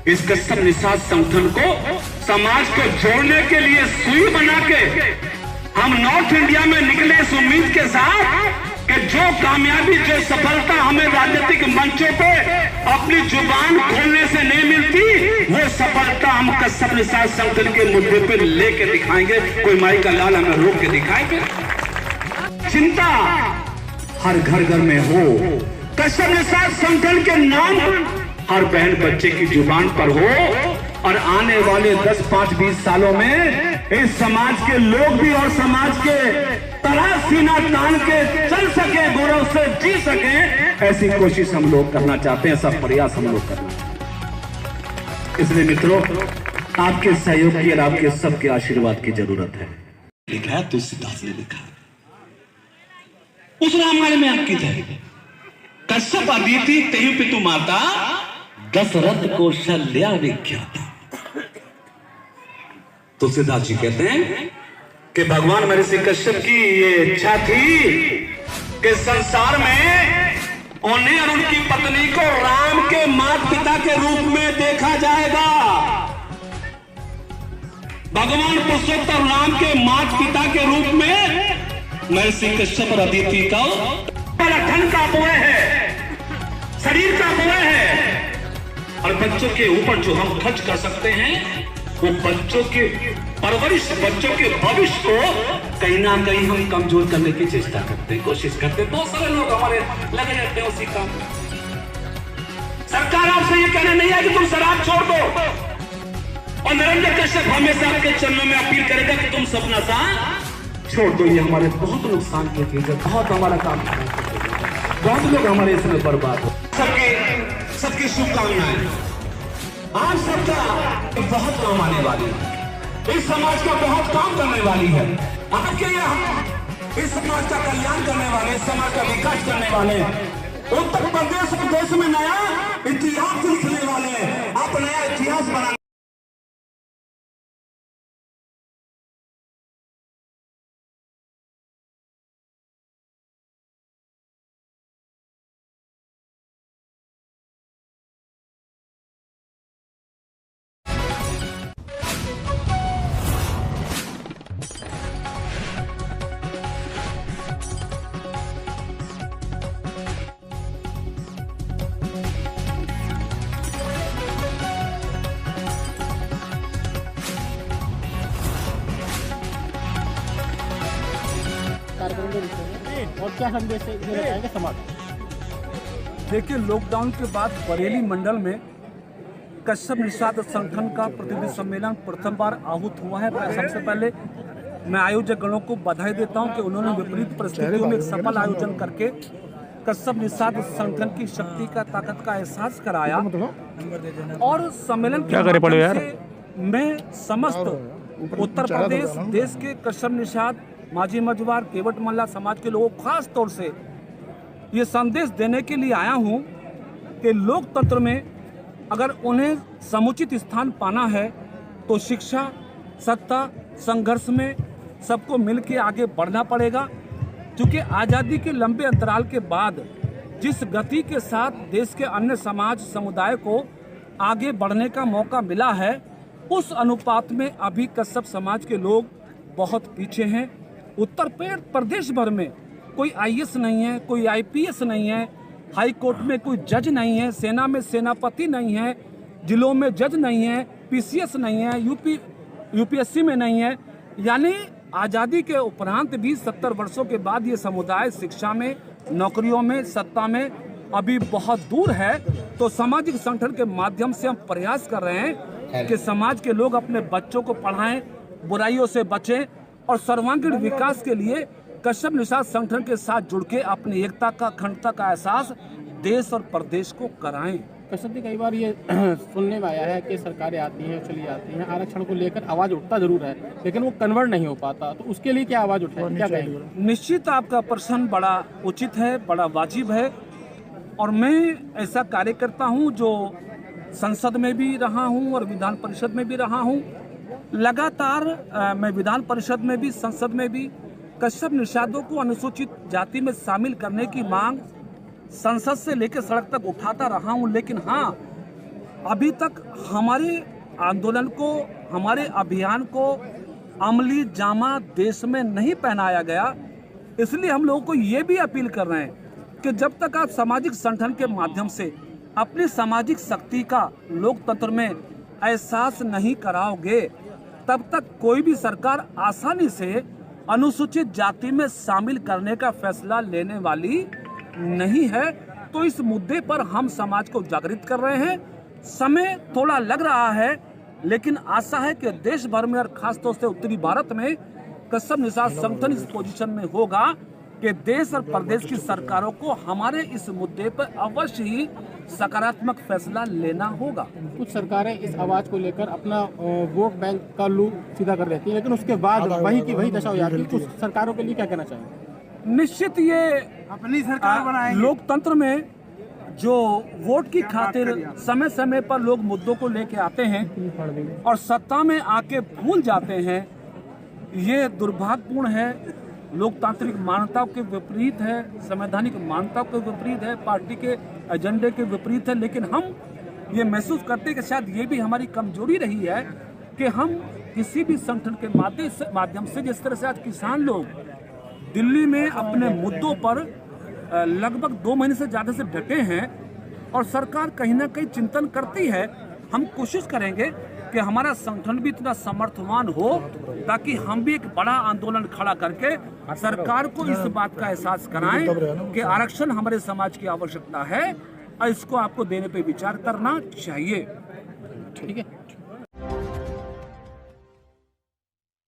इस कश्यप निषाद संगठन को समाज को जोड़ने के लिए सुई बना के हम नॉर्थ इंडिया में निकले इस उम्मीद के साथ कि जो कामयाबी, जो सफलता हमें राजनीतिक मंचों पे अपनी जुबान खोलने से नहीं मिलती, वो सफलता हम कश्यप निषाद संगठन के मुद्दे पे लेके दिखाएंगे। कोई माई का लाल हमें रोक के दिखाएंगे। चिंता हर घर घर में हो, कश्यप निषाद संगठन के नाम हर बहन बच्चे की जुबान पर हो, और आने वाले 10, 5, 20 सालों में इस समाज के लोग भी और समाज के तरह सीना तान के चल सके, गौरव से जी सके, ऐसी कोशिश हम लोग करना चाहते हैं, ऐसा प्रयास हम लोग करना चाहते हैं। इसलिए मित्रों, आपके सहयोग की और आपके सबके आशीर्वाद की जरूरत है। लिखा है तुलसीदास ने लिखा, उस रामायण में अंकित है, कश्यप अदिति तेहि पितु माता, दशरथ कौशल्या विख्याता। तुलसीदास जी कहते हैं कि भगवान महर्षि कश्यप की ये इच्छा थी कि संसार में उन्हें और उनकी पत्नी को राम के माता पिता के रूप में देखा जाएगा। भगवान पुरुषोत्तम राम के माता पिता के रूप में महर्षि कश्यप और अदिति का धन का बोझ है, शरीर का बोझ है, और बच्चों के ऊपर जो हम खर्च कर सकते हैं वो बच्चों के परवरिश, बच्चों के भविष्य को कहीं ना कहीं हम कमजोर करने की चेष्टा करते हैं, कोशिश करते हैं। बहुत सारे लोग हमारे लगे रहते हैं उसी काम। सरकार आपसे ये कहना नहीं है कि तुम शराब छोड़ दो, और नरेंद्र कश्यप हमेशा आपके चरणों में अपील करेगा कि तुम सपना सा छोड़ दो। ये हमारे बहुत नुकसान की चीज है, बहुत हमारा काम, बहुत लोग हमारे इसमें बर्बाद हो। सबकी शुभकामनाएं, आप सबका बहुत काम आने वाली है, इस समाज का बहुत काम करने वाली है। आपके यहाँ इस समाज का कल्याण करने वाले, इस समाज का विकास करने वाले, उत्तर प्रदेश में नया इतिहास लिखने वाले, आप नया इतिहास बना। और क्या संदेश है समाज? देखिए, लॉकडाउन के बाद बरेली मंडल में कश्यप निषाद संगठन का प्रतिनिधि सम्मेलन प्रथम बार आहूत हुआ है। सबसे पहले मैं आयोजक गणों को बधाई देता हूं कि उन्होंने विपरीत परिस्थितियों में एक सफल आयोजन करके कश्यप निषाद संगठन की शक्ति का, ताकत का एहसास कराया। और सम्मेलन के माध्यम से मैं समस्त उत्तर प्रदेश, देश के कश्यप निषाद, माझी मझवार, केवट मल्ला समाज के लोगों को खास तौर से ये संदेश देने के लिए आया हूं कि लोकतंत्र में अगर उन्हें समुचित स्थान पाना है तो शिक्षा, सत्ता, संघर्ष में सबको मिलकर आगे बढ़ना पड़ेगा। क्योंकि आज़ादी के लंबे अंतराल के बाद जिस गति के साथ देश के अन्य समाज समुदाय को आगे बढ़ने का मौका मिला है, उस अनुपात में अभी कश्यप समाज के लोग बहुत पीछे हैं। उत्तर प्रदेश भर में कोई आईएएस नहीं है, कोई आईपीएस नहीं है, हाई कोर्ट में कोई जज नहीं है, सेना में सेनापति नहीं है, जिलों में जज नहीं है, पीसीएस नहीं है, यूपीएससी में नहीं है। यानी आज़ादी के उपरांत भी 70 वर्षों के बाद ये समुदाय शिक्षा में, नौकरियों में, सत्ता में अभी बहुत दूर है। तो सामाजिक संगठन के माध्यम से हम प्रयास कर रहे हैं कि समाज के लोग अपने बच्चों को पढ़ाएं, बुराइयों से बचें और सर्वांगीण विकास के लिए कश्यप निषाद संगठन के साथ जुड़ के अपनी एकता का, अखंडता का एहसास देश और प्रदेश को कराएं। कश्यप जी, कई बार ये सुनने में आया है कि सरकारें आती हैं, चली जाती हैं, आरक्षण को लेकर आवाज उठता जरूर है, लेकिन वो कन्वर्ट नहीं हो पाता, तो उसके लिए क्या आवाज उठाए, क्या कहेंगे? निश्चित आपका प्रश्न बड़ा उचित है, बड़ा वाजिब है, और मैं ऐसा कार्य करता हूँ जो संसद में भी रहा हूँ और विधान परिषद में भी रहा हूँ। लगातार मैं विधान परिषद में भी, संसद में भी कश्यप निषादों को अनुसूचित जाति में शामिल करने की मांग संसद से लेकर सड़क तक उठाता रहा हूं। लेकिन हाँ, अभी तक हमारे आंदोलन को, हमारे अभियान को अमली जामा देश में नहीं पहनाया गया। इसलिए हम लोगों को ये भी अपील कर रहे हैं कि जब तक आप सामाजिक संगठन के माध्यम से अपनी सामाजिक शक्ति का लोकतंत्र में एहसास नहीं कराओगे, तब तक कोई भी सरकार आसानी से अनुसूचित जाति में शामिल करने का फैसला लेने वाली नहीं है। तो इस मुद्दे पर हम समाज को जागृत कर रहे हैं। समय थोड़ा लग रहा है, लेकिन आशा है कि देश भर में और खासतौर से उत्तरी भारत में कस्सम निषाद संगठन इस पोजीशन में होगा कि देश और प्रदेश की सरकारों को हमारे इस मुद्दे पर अवश्य ही सकारात्मक फैसला लेना होगा। कुछ सरकारें इस आवाज को लेकर अपना वोट बैंक का लू सीधा कर लेती है, लेकिन उसके बाद वही की वही दशा हो जाती है। कुछ सरकारों के लिए क्या कहना चाहेंगे? निश्चित ये अपनी सरकार बनाएंगे। लोकतंत्र में जो वोट की खातिर समय समय पर लोग मुद्दों को लेके आते हैं और सत्ता में आके भूल जाते हैं, ये दुर्भाग्यपूर्ण है। लोकतांत्रिक मान्यताओं के विपरीत है, संवैधानिक मान्यताओं के विपरीत है, पार्टी के एजेंडे के विपरीत है। लेकिन हम ये महसूस करते हैं कि शायद ये भी हमारी कमजोरी रही है कि हम किसी भी संगठन के माध्यम से, जिस तरह से आज किसान लोग दिल्ली में अपने मुद्दों पर लगभग 2 महीने से ज़्यादा से डटे हैं और सरकार कहीं ना कहीं चिंतन करती है, हम कोशिश करेंगे कि हमारा संगठन भी इतना समर्थवान हो ताकि हम भी एक बड़ा आंदोलन खड़ा करके सरकार को इस बात का एहसास कराएं कि आरक्षण हमारे समाज की आवश्यकता है और इसको आपको देने पे विचार करना चाहिए। ठीक है।